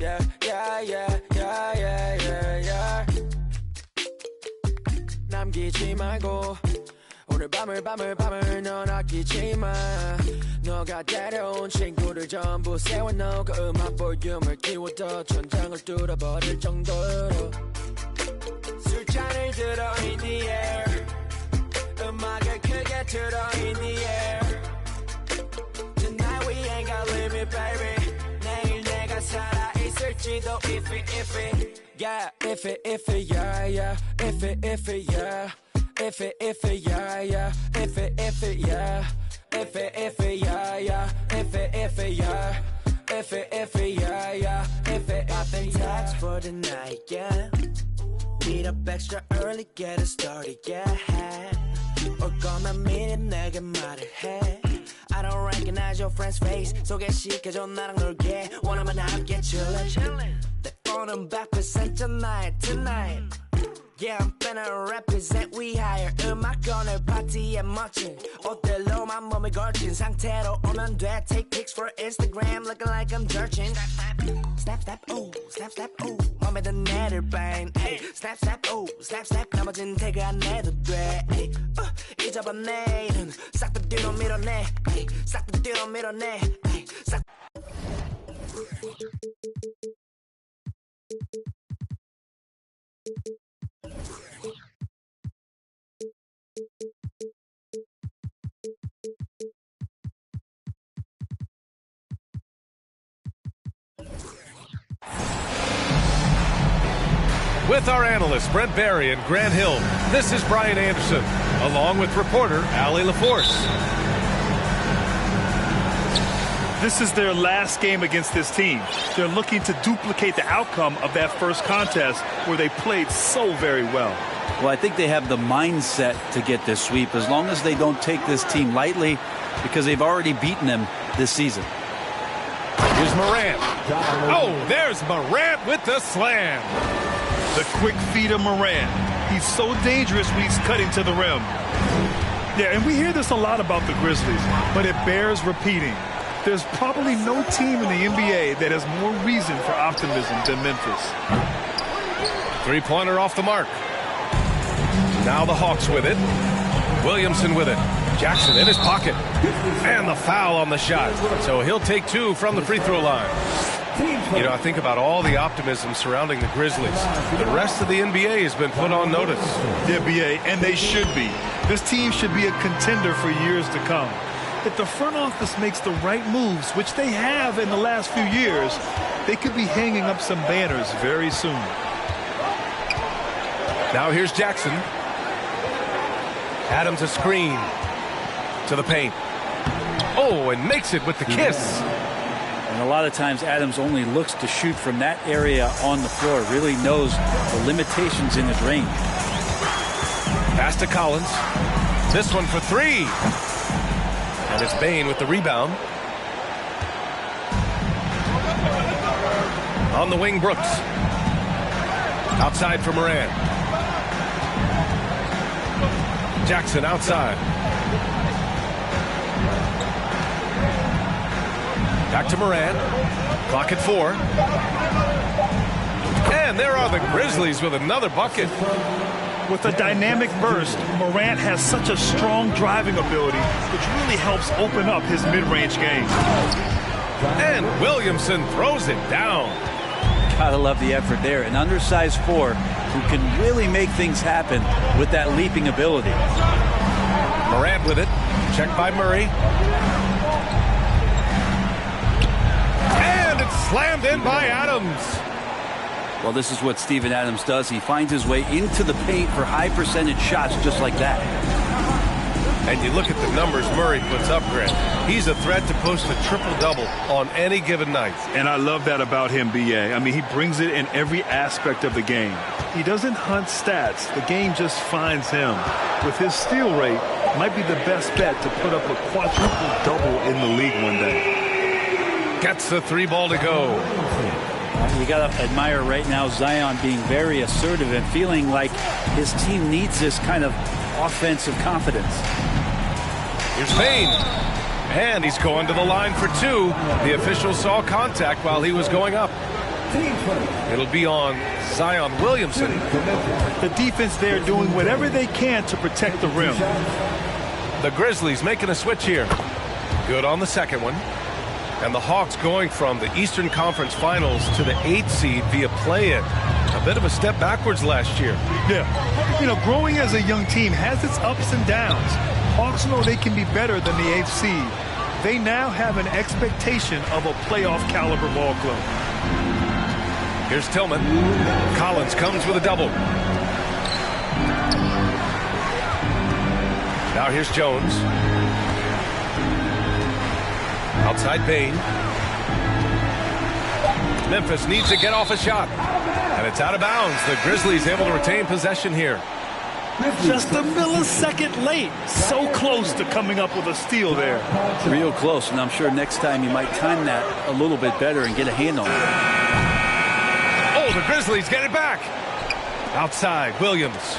yeah, yeah, yeah, yeah, yeah, yeah, yeah. 남기지 말고 오늘 밤을 넌 아끼지 마. 너가 데려온 친구들 전부 세워놓고 음악 볼륨을 키워도 천장을 뚫어버릴 정도로 술잔을 들어 in the air. 음악을 크게 틀어 in the air. Tonight we ain't got limit baby. 내일 내가 살아있을지도 iffy yeah iffy yeah yeah iffy yeah iffy yeah yeah iffy yeah iffy yeah yeah iffy yeah iffy yeah yeah iffy popping tags for the night yeah. Meet up extra early get it started yeah. 올 거면 미리 내게 말을 해. I don't recognize your friend's face 소개시켜줘 나랑 놀게 원하면 함께 chillin' 내 오는 100% tonight Yeah, I'm finna represent we higher 음악 오늘 파티에 멋진 옷들로만 몸을 걸친 상태로 오면 돼 Take pics for Instagram looking like I'm jerking Snap, ooh, snap, ooh 맘에 든 애를 빤 Snap, ooh, snap 나머진 태그 안 해도 돼 잊어본 내일은 싹 다 뒤로 밀어내 싹 다 뒤로 밀어내 싹 With our analysts Brent Barry and Grant Hill, this is Brian Anderson, along with reporter Allie LaForce. This is their last game against this team. They're looking to duplicate the outcome of that first contest where they played so very well. Well, I think they have the mindset to get this sweep as long as they don't take this team lightly because they've already beaten them this season. Here's Morant. Oh, there's Morant with the slam. The quick feet of Morant. He's so dangerous when he's cutting to the rim. Yeah, and we hear this a lot about the Grizzlies, but it bears repeating. There's probably no team in the NBA that has more reason for optimism than Memphis. Three-pointer off the mark. Now the Hawks with it. Williamson with it. Jackson in his pocket. And the foul on the shot. So he'll take two from the free throw line. You know, I think about all the optimism surrounding the Grizzlies. The rest of the NBA has been put on notice. The NBA, and they should be. This team should be a contender for years to come. If the front office makes the right moves, which they have in the last few years, they could be hanging up some banners very soon. Now here's Jackson. Adams a screen to the paint. Oh, and makes it with the kiss. And a lot of times Adams only looks to shoot from that area on the floor, really knows the limitations in his range. Pass to Collins. This one for three. And it's Bane with the rebound. On the wing, Brooks. Outside for Moran. Jackson outside. Back to Moran. Clock at 4. And there are the Grizzlies with another bucket. With a dynamic burst, Morant has such a strong driving ability, which really helps open up his mid-range game. And Williamson throws it down. Gotta love the effort there. An undersized 4 who can really make things happen with that leaping ability. Morant with it. Checked by Murray. And it's slammed in by Adams. Well, this is what Steven Adams does. He finds his way into the paint for high percentage shots just like that. And you look at the numbers Murray puts up, Grant. He's a threat to post a triple-double on any given night. And I love that about him, B.A. I mean, he brings it in every aspect of the game. He doesn't hunt stats. The game just finds him. With his steal rate, might be the best bet to put up a quadruple-double in the league one day. Gets the 3 ball to go. You got to admire right now Zion being very assertive and feeling like his team needs this kind of offensive confidence. Here's Payne. And he's going to the line for 2. The official saw contact while he was going up. It'll be on Zion Williamson. The defense there doing whatever they can to protect the rim. The Grizzlies making a switch here. Good on the second one. And the Hawks going from the Eastern Conference Finals to the 8th seed via play-in. A bit of a step backwards last year. Yeah. You know, growing as a young team has its ups and downs. Hawks know they can be better than the 8th seed. They now have an expectation of a playoff caliber ball club. Here's Tillman. Collins comes with a double. Now here's Jones. Outside Bain. Memphis needs to get off a shot. And it's out of bounds. The Grizzlies able to retain possession here. Just a millisecond late. So close to coming up with a steal there. Real close, and I'm sure next time you might time that a little bit better and get a hand on it. Oh, the Grizzlies get it back. Outside, Williams.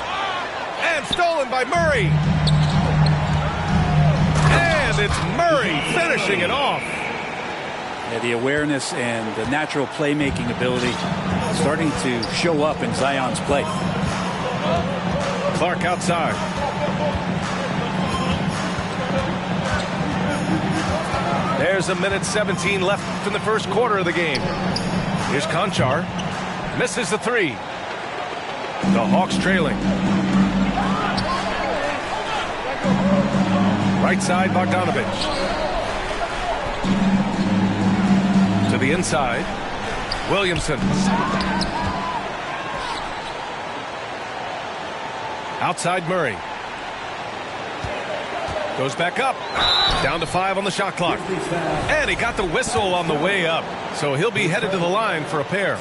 And stolen by Murray. And it's Murray finishing it off. Yeah, the awareness and the natural playmaking ability starting to show up in Zion's play. Clark outside. There's a minute 17 left in the first quarter of the game. Here's Conchar. Misses the three. The Hawks trailing. Right side, Bogdanovich. To the inside. Williamson. Outside Murray. Goes back up. Down to 5 on the shot clock. And he got the whistle on the way up. So he'll be headed to the line for a pair.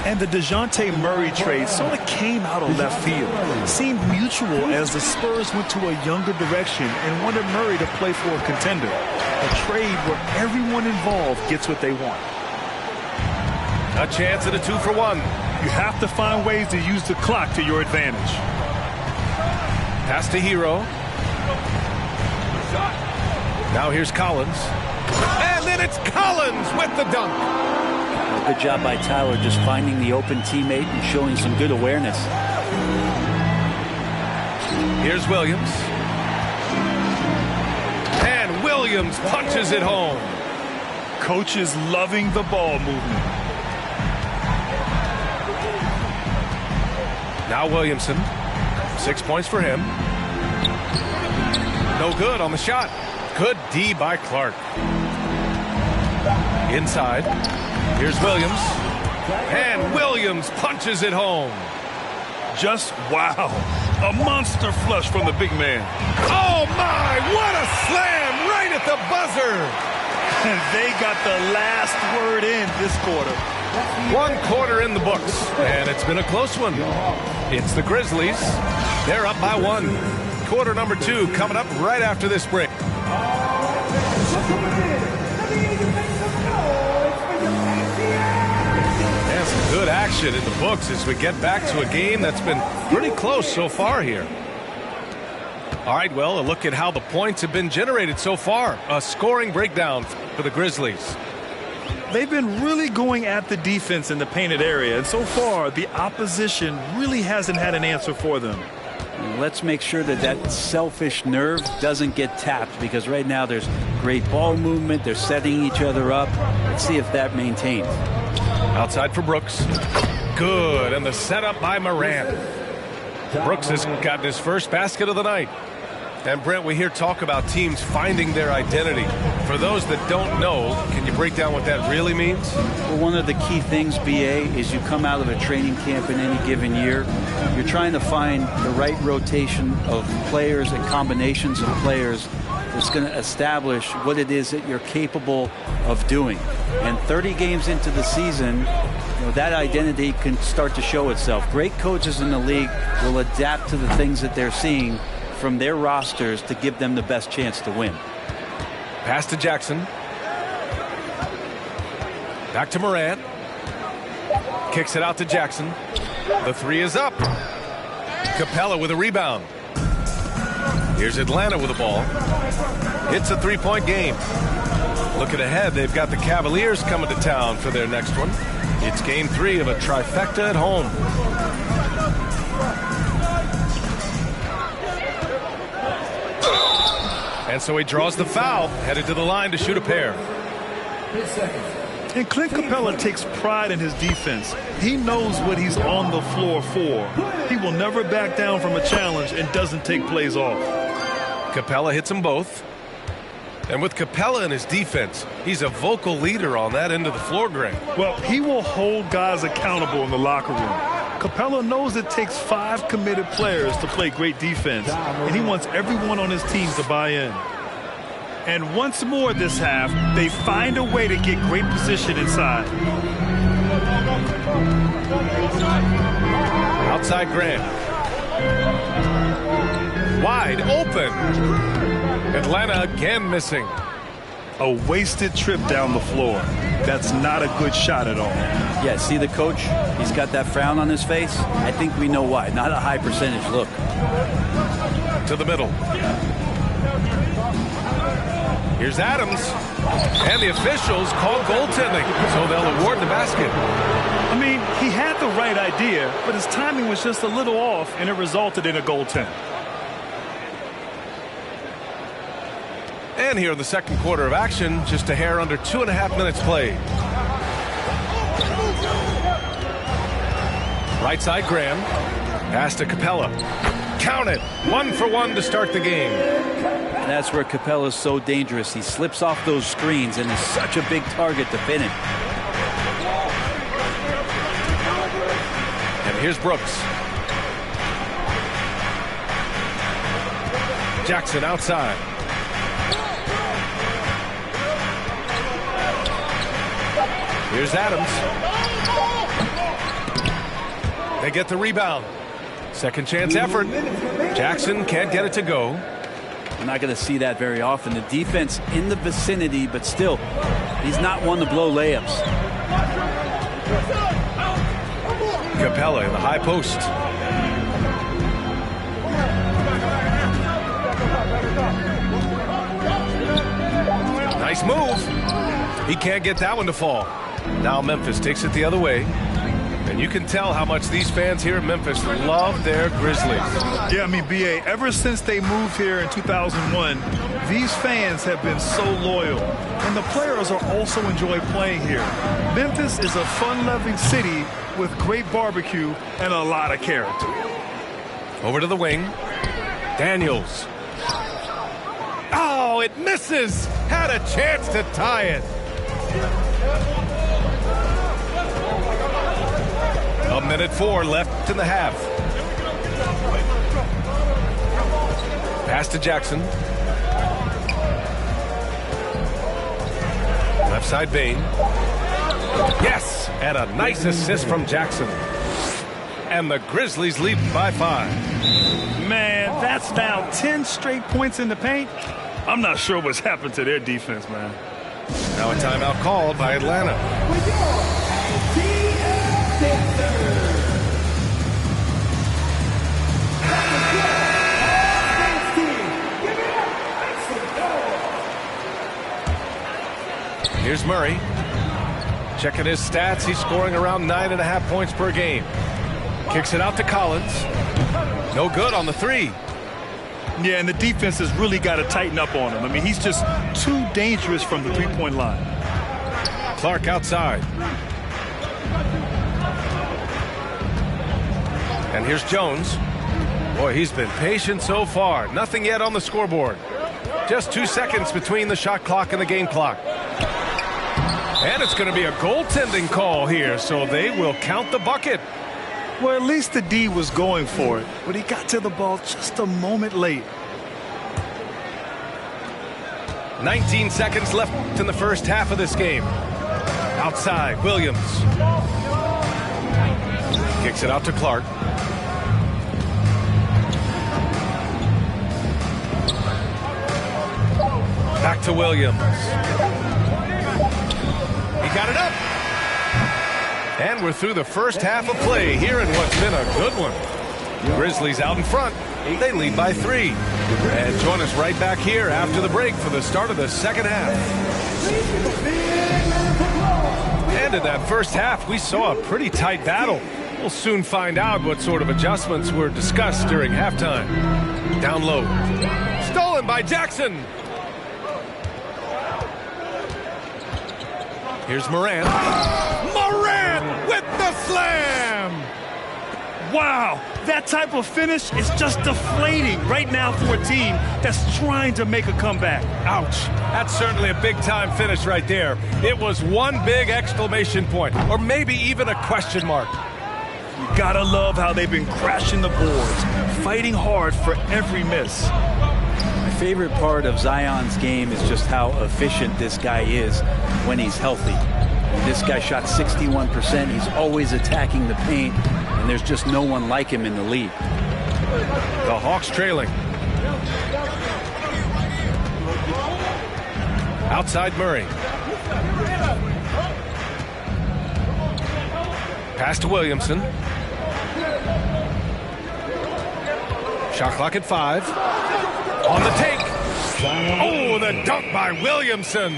And the DeJounte Murray trade sort of came out of left field. Seemed mutual as the Spurs went to a younger direction and wanted Murray to play for a contender. A trade where everyone involved gets what they want. A chance at a 2-for-1. You have to find ways to use the clock to your advantage. Pass to Hero. Now here's Collins. And then it's Collins with the dunk. Good job by Tyler just finding the open teammate and showing some good awareness. Here's Williams. And Williams punches it home. Coach is loving the ball movement. Now Williamson. 6 points for him. No good on the shot. Good D by Clark. Inside. Here's Williams. And Williams punches it home. Just wow. A monster flush from the big man. Oh my, what a slam right at the buzzer. And they got the last word in this quarter. 1 quarter in the books, and it's been a close one. It's the Grizzlies. They're up by 1. Quarter number 2 coming up right after this break. And some good action in the books as we get back to a game that's been pretty close so far here. All right, well, a look at how the points have been generated so far. A scoring breakdown for the Grizzlies. They've been really going at the defense in the painted area, and so far the opposition really hasn't had an answer for them. Let's make sure that that selfish nerve doesn't get tapped, because right now there's great ball movement. They're setting each other up. Let's see if that maintains. Outside for Brooks. Good, and the setup by Morant. Brooks has gotten his first basket of the night. And Brent, we hear talk about teams finding their identity. For those that don't know, can you break down what that really means? Well, one of the key things, BA, is you come out of a training camp in any given year. You're trying to find the right rotation of players and combinations of players that's going to establish what it is that you're capable of doing. And 30 games into the season, you know, that identity can start to show itself. Great coaches in the league will adapt to the things that they're seeing from their rosters to give them the best chance to win. Pass to Jackson. Back to Morant. Kicks it out to Jackson. The 3 is up. Capella with a rebound. Here's Atlanta with the ball. It's a 3-point game. Looking ahead, they've got the Cavaliers coming to town for their next one. It's game 3 of a trifecta at home. And so he draws the foul, headed to the line to shoot a pair. And Clint Capella takes pride in his defense. He knows what he's on the floor for. He will never back down from a challenge and doesn't take plays off. Capella hits them both. And with Capella in his defense, he's a vocal leader on that end of the floor, Greg. Well, he will hold guys accountable in the locker room. Capella knows it takes 5 committed players to play great defense, and he wants everyone on his team to buy in. And once more this half, they find a way to get great position inside. Outside Grant. Wide open. Atlanta again missing. A wasted trip down the floor. That's not a good shot at all. Yeah, see the coach? He's got that frown on his face. I think we know why. Not a high percentage look. To the middle. Here's Adams. And the officials call goaltending, so they'll award the basket. I mean, he had the right idea, but his timing was just a little off, and it resulted in a goaltend. And here in the second quarter of action, just a hair under 2.5 minutes played. Right side Graham. Pass to Capella. Count it. 1 for 1 to start the game. And that's where Capella's so dangerous. He slips off those screens and is such a big target to pin it. And here's Brooks. Jackson outside. Here's Adams. They get the rebound. Second chance effort. Jackson can't get it to go. We're not going to see that very often. The defense in the vicinity, but still, he's not one to blow layups. Capella in the high post. Nice move. He can't get that one to fall. Now Memphis takes it the other way. And you can tell how much these fans here in Memphis love their Grizzlies. Yeah, I mean, B.A., ever since they moved here in 2001, these fans have been so loyal. And the players are also enjoy playing here. Memphis is a fun-loving city with great barbecue and a lot of character. Over to the wing. Daniels. Oh, it misses. Had a chance to tie it. A minute 4 left in the half. Pass to Jackson. Left side Bain. Yes! And a nice assist from Jackson. And the Grizzlies lead by 5. Man, that's now 10 straight points in the paint. I'm not sure what's happened to their defense, man. Now a timeout called by Atlanta. Here's Murray. Checking his stats, he's scoring around 9.5 points per game. Kicks it out to Collins. No good on the 3. Yeah, and the defense has really got to tighten up on him. I mean, he's just too dangerous from the three-point line. Clark outside. And here's Jones. Boy, he's been patient so far. Nothing yet on the scoreboard. Just 2 seconds between the shot clock and the game clock. And it's going to be a goaltending call here, so they will count the bucket. Well, at least the D was going for it, but he got to the ball just a moment late. 19 seconds left in the first half of this game. Outside, Williams. Kicks it out to Clark. Back to Williams. He got it up. And we're through the first half of play here in what's been a good one. Grizzlies out in front. They lead by 3. And join us right back here after the break for the start of the second half. And in that first half, we saw a pretty tight battle. We'll soon find out what sort of adjustments were discussed during halftime. Down low. Stolen by Jackson. Here's Morant. Morant with the slam! Wow, that type of finish is just deflating right now for a team that's trying to make a comeback. Ouch. That's certainly a big-time finish right there. It was one big exclamation point, or maybe even a question mark. You gotta love how they've been crashing the boards, fighting hard for every miss. My favorite part of Zion's game is just how efficient this guy is when he's healthy. This guy shot 61%. He's always attacking the paint, and there's just no one like him in the league. The Hawks trailing. Outside Murray. Pass to Williamson. Shot clock at 5. On the take. Oh, the dunk by Williamson.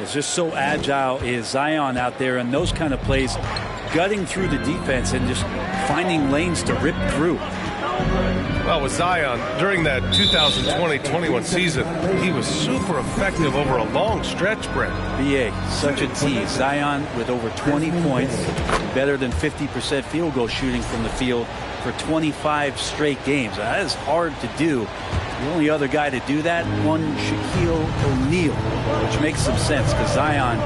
It's just so agile is Zion out there, and those kind of plays, gutting through the defense and just finding lanes to rip through. Well, with Zion, during that 2020-21 season, he was super effective over a long stretch, Brent. BA, such a tease. Zion with over 20 points, better than 50% field goal shooting from the field for 25 straight games. That is hard to do. The only other guy to do that, one Shaquille O'Neal, which makes some sense because Zion,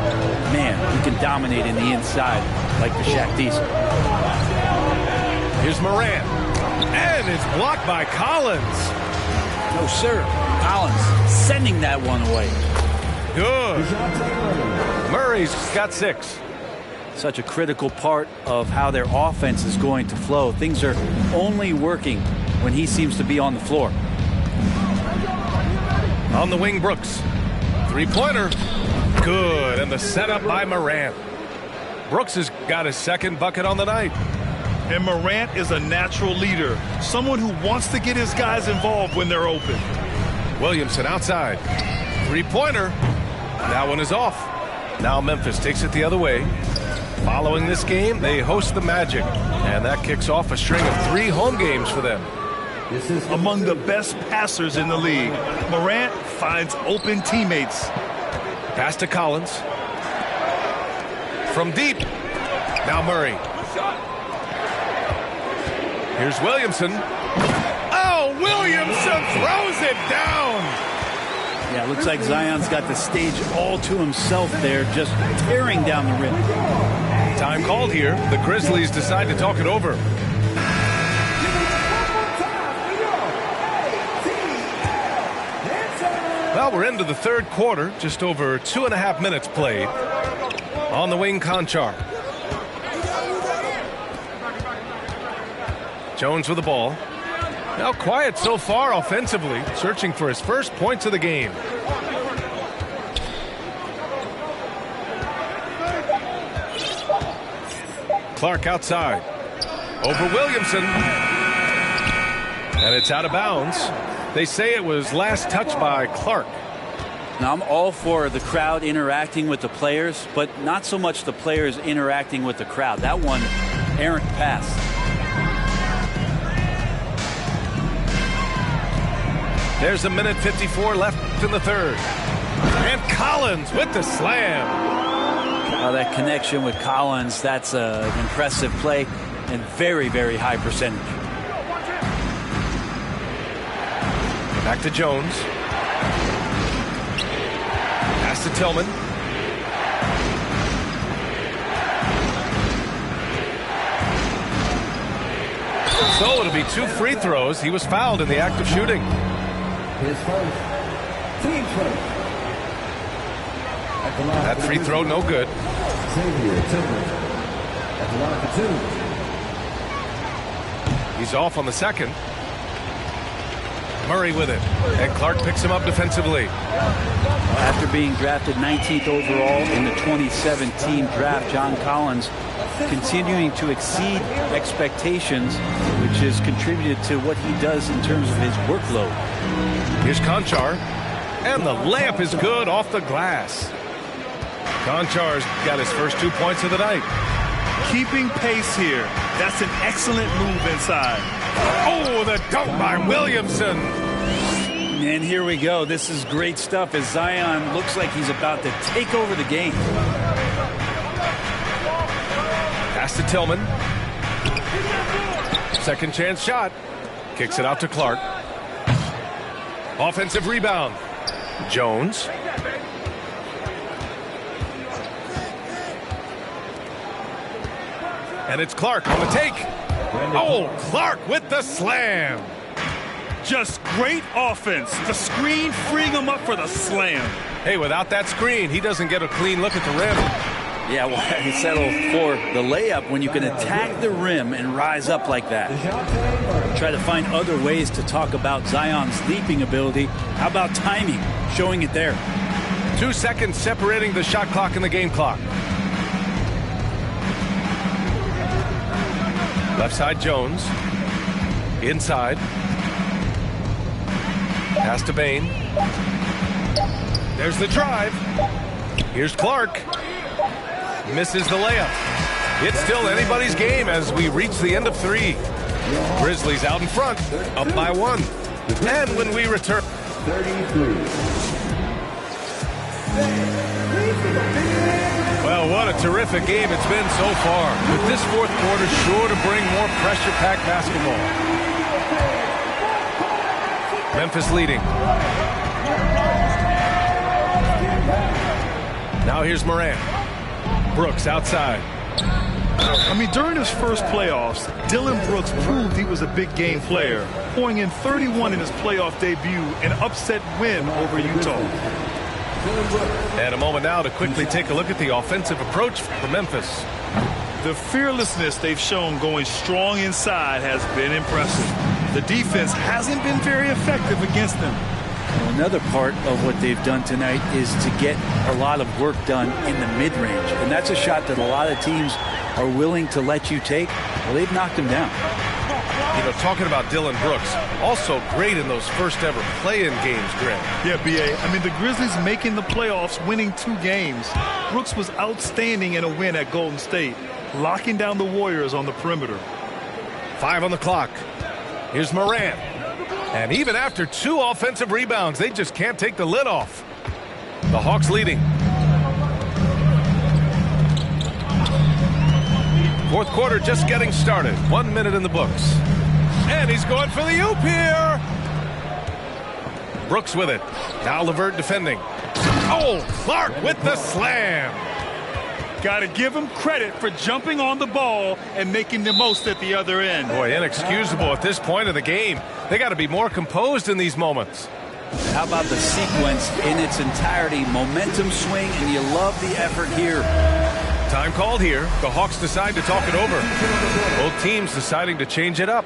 man, he can dominate in the inside like the Shaq Diesel. Here's Morant. And it's blocked by Collins. No, sir. Collins sending that one away. Good. Murray's got 6. Such a critical part of how their offense is going to flow. Things are only working when he seems to be on the floor. On the wing, Brooks. Three-pointer. Good. And the setup by Morant. Brooks has got his second bucket on the night. And Morant is a natural leader, someone who wants to get his guys involved when they're open. Williamson outside. Three-pointer. That one is off. Now Memphis takes it the other way. Following this game, they host the Magic. And that kicks off a string of 3 home games for them. Among the best passers in the league, Morant finds open teammates. Pass to Collins. From deep. Now Murray. Here's Williamson. Oh, Williamson throws it down. Yeah, looks like Zion's got the stage all to himself there, just tearing down the rim. Time called here. The Grizzlies decide to talk it over. Well, we're into the third quarter. Just over 2.5 minutes played. On the wing, Conchar. Jones with the ball. Now quiet so far offensively, searching for his first points of the game. Clark outside. Over Williamson. And it's out of bounds. They say it was last touched by Clark. Now, I'm all for the crowd interacting with the players, but not so much the players interacting with the crowd. That one, errant pass. There's a minute 54 left in the third. And Collins with the slam. That connection with Collins, that's an impressive play and very, very high percentage. Back to Jones. Pass to Tillman. So it'll be 2 free throws. He was fouled in the act of shooting. His first. Team first. That free throw no good. Xavier Tillman at the line for 2. He's off on the second. Murray with it. And Clark picks him up defensively. After being drafted 19th overall in the 2017 draft, John Collins continuing to exceed expectations, which has contributed to what he does in terms of his workload. Here's Conchar. And the layup is good off the glass. Konchar's got his first 2 points of the night. Keeping pace here. That's an excellent move inside. Oh, the dunk by Williamson. And here we go. This is great stuff as Zion looks like he's about to take over the game. Pass to Tillman. Second chance shot. Kicks it out to Clark. Offensive rebound. Jones. And it's Clark on the take. Oh, Clark with the slam. Just great offense. The screen freeing him up for the slam. Hey, without that screen, he doesn't get a clean look at the rim. Yeah, why he settled for the layup when you can attack the rim and rise up like that? Try to find other ways to talk about Zion's leaping ability. How about timing? Showing it there. 2 seconds separating the shot clock and the game clock. Left side Jones. Inside. Pass to Bain. There's the drive. Here's Clark. Misses the layup. It's still anybody's game as we reach the end of 3. Grizzlies out in front, up by 1. And when we return... 33. Well, what a terrific game it's been so far. With this fourth quarter sure to bring more pressure-packed basketball. Memphis leading. Now here's Morant. Brooks outside. I mean, during his first playoffs, Dylan Brooks proved he was a big game player, pouring in 31 in his playoff debut, an upset win over Utah. And a moment now to quickly take a look at the offensive approach for Memphis. The fearlessness they've shown going strong inside has been impressive. The defense hasn't been very effective against them. Another part of what they've done tonight is to get a lot of work done in the mid-range. And that's a shot that a lot of teams are willing to let you take. Well, they've knocked him down. You know, talking about Dylan Brooks, also great in those first ever play-in games, Greg. Yeah, B.A. I mean, the Grizzlies making the playoffs, winning 2 games. Brooks was outstanding in a win at Golden State, locking down the Warriors on the perimeter. 5 on the clock. Here's Morant. And even after 2 offensive rebounds, they just can't take the lid off. The Hawks leading. Fourth quarter just getting started. 1 minute in the books. And he's going for the oop here. Brooks with it. Now LeVert defending. Oh, Clark with the slam. Got to give him credit for jumping on the ball and making the most at the other end. Boy, inexcusable at this point of the game. They got to be more composed in these moments. How about the sequence in its entirety? Momentum swing, and you love the effort here. Time called here. The Hawks decide to talk it over. Both teams deciding to change it up.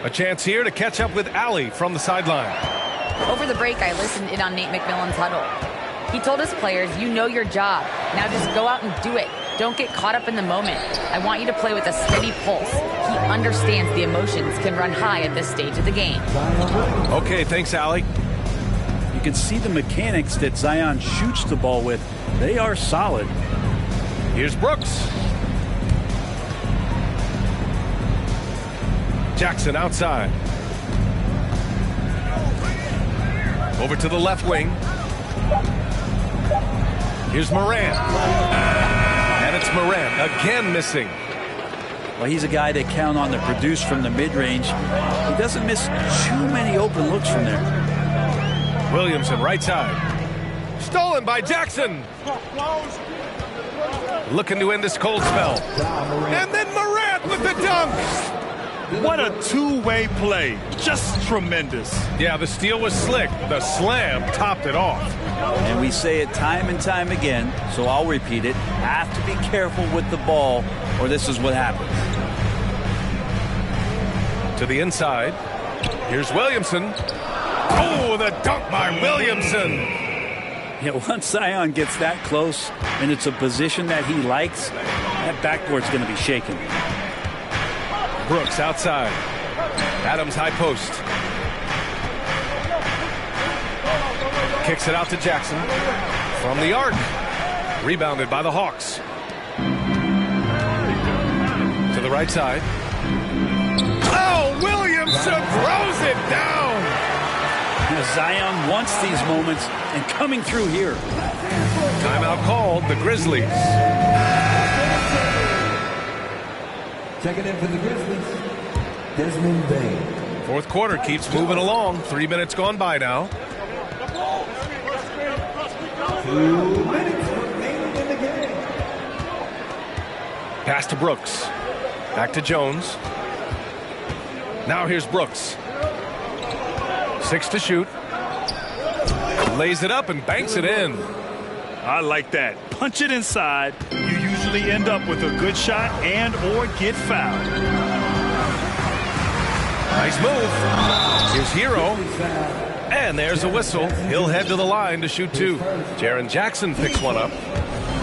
A chance here to catch up with Allie from the sideline. Over the break, I listened in on Nate McMillan's huddle. He told his players, you know your job. Now just go out and do it. Don't get caught up in the moment. I want you to play with a steady pulse. He understands the emotions can run high at this stage of the game. Okay, thanks, Allie. You can see the mechanics that Zion shoots the ball with. They are solid. Here's Brooks. Jackson outside. Over to the left wing. Here's Morant. And it's Morant again missing. Well, he's a guy that count on to produce from the mid-range. He doesn't miss too many open looks from there. Williamson right side. Stolen by Jackson. Looking to end this cold spell. And then Morant with the dunk. What a two-way play. Just tremendous. Yeah, the steal was slick. The slam topped it off. And we say it time and time again, so I'll repeat it. Have to be careful with the ball, or this is what happens. To the inside. Here's Williamson. Oh, the dunk by Williamson. Yeah, once Zion gets that close, and it's a position that he likes, that backboard's going to be shaking. Brooks outside. Adams high post. Kicks it out to Jackson from the arc. Rebounded by the Hawks. To the right side. Oh, Williamson throws it down. Zion wants these moments and coming through here. Timeout called, the Grizzlies. Checking in for the Grizzlies, Desmond Bain. Fourth quarter keeps moving along. 3 minutes gone by now. 2 minutes remaining in the game. Pass to Brooks. Back to Jones. Now here's Brooks. 6 to shoot. Lays it up and banks it in. I like that. Punch it inside. You usually end up with a good shot and or get fouled. Nice move. Here's Hero. And there's a whistle. He'll head to the line to shoot 2. Jaren Jackson picks one up.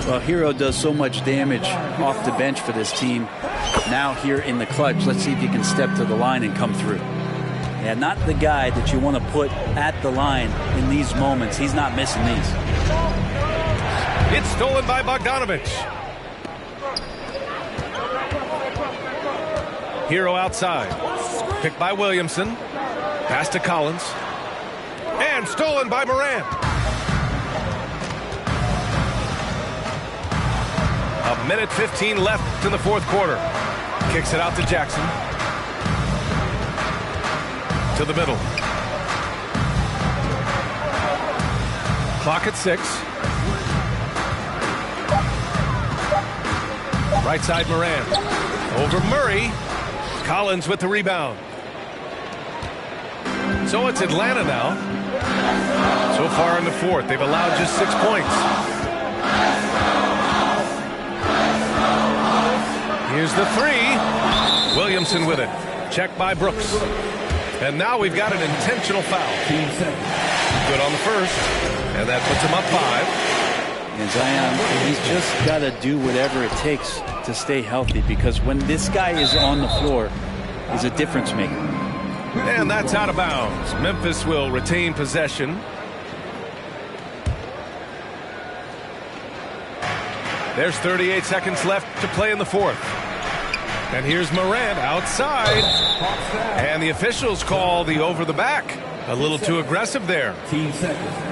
Well, Hero does so much damage off the bench for this team. Now here in the clutch, let's see if he can step to the line and come through. Yeah, not the guy that you want to put at the line in these moments. He's not missing these. It's stolen by Bogdanovich. Hero outside. Picked by Williamson. Pass to Collins. And stolen by Morant. A minute 15 left in the fourth quarter. Kicks it out to Jackson. To the middle. Clock at 6. Right side Morant. Over Murray. Collins with the rebound. So it's Atlanta now. So far in the fourth, they've allowed just 6 points. Here's the 3. Williamson with it. Checked by Brooks. And now we've got an intentional foul. Good on the first. And that puts him up 5. And Zion, he's just got to do whatever it takes to stay healthy, because when this guy is on the floor, he's a difference maker. And that's out of bounds. Memphis will retain possession. There's 38 seconds left to play in the fourth. And here's Morant outside. And the officials call the over the back. A little too aggressive there. 15 seconds.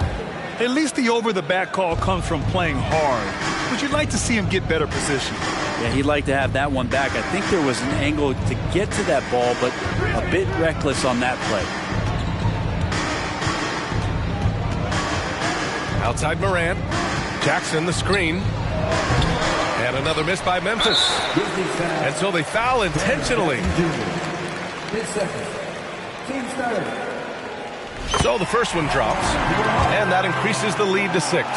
At least the over-the-back call comes from playing hard. But you'd like to see him get better position. Yeah, he'd like to have that one back. I think there was an angle to get to that ball, but a bit reckless on that play. Outside Morant. Jackson the screen. And another miss by Memphis. And so they foul intentionally. 10 seconds. Team started. So the first one drops, and that increases the lead to 6.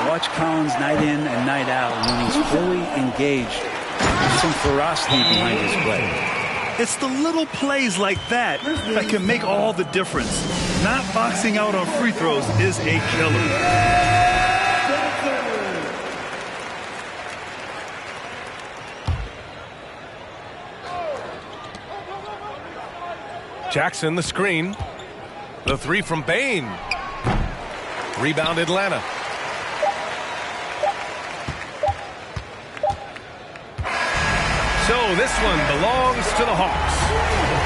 Watch Collins night in and night out, and when he's fully engaged, there's some ferocity behind his play. It's the little plays like that that can make all the difference. Not boxing out on free throws is a killer. Jackson the screen. The 3 from Bain. Rebound Atlanta. So this one belongs to the Hawks.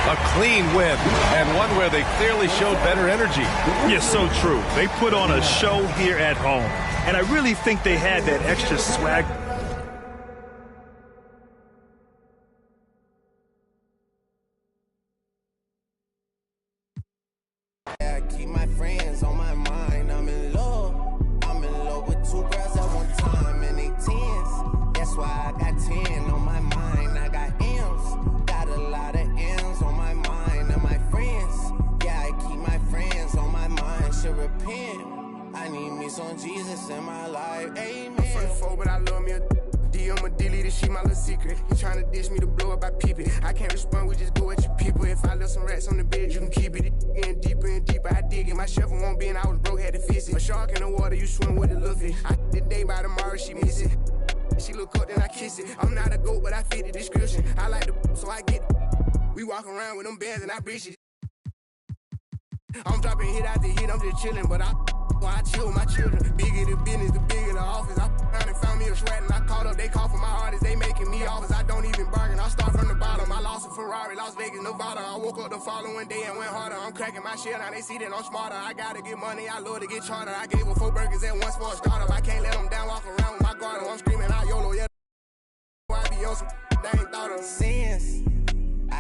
A clean win, and one where they clearly showed better energy. Yes, so true. They put on a show here at home. And I really think they had that extra swag. Keep my friends on my mind. I'm in love with 2 girls at one time, and they 10s. That's why I got 10 on my mind. I got M's, got a lot of M's on my mind. And my friends, yeah, I keep my friends on my mind. Should repent. I need me some Jesus in my life. Amen. I'm from the 4, but I love me a DM, a delete it, she my little secret. He tryna dish me to blow up, I peep it. I can't respond, we just go at your people. If I left some rats on the bed, you can keep it. Getting deeper and deeper, I dig it. My shovel won't be, and I was broke, had to fix it. A shark in the water, you swim with the little fish. I did day by tomorrow, she miss it. She look up, then I kiss it. I'm not a goat, but I fit the description. I like the so I get it. We walk around with them bands, and I bitch it. I'm dropping hit after hit, I'm just chilling, but I Why I chill with my children. Bigger the business, the bigger the office. I found and found me a shred and I caught up. They call for my artists, they making me offers. I don't even bargain, I start from the bottom. I lost a Ferrari, Las Vegas, Nevada. I woke up the following day and went harder. I'm cracking my shit, now they see that I'm smarter. I gotta get money, I love to get charter. I gave them 4 burgers at once for a startup. I can't let them down, walk around with my guard. I'm screaming out YOLO, yeah. I be on some, they ain't thought of sins.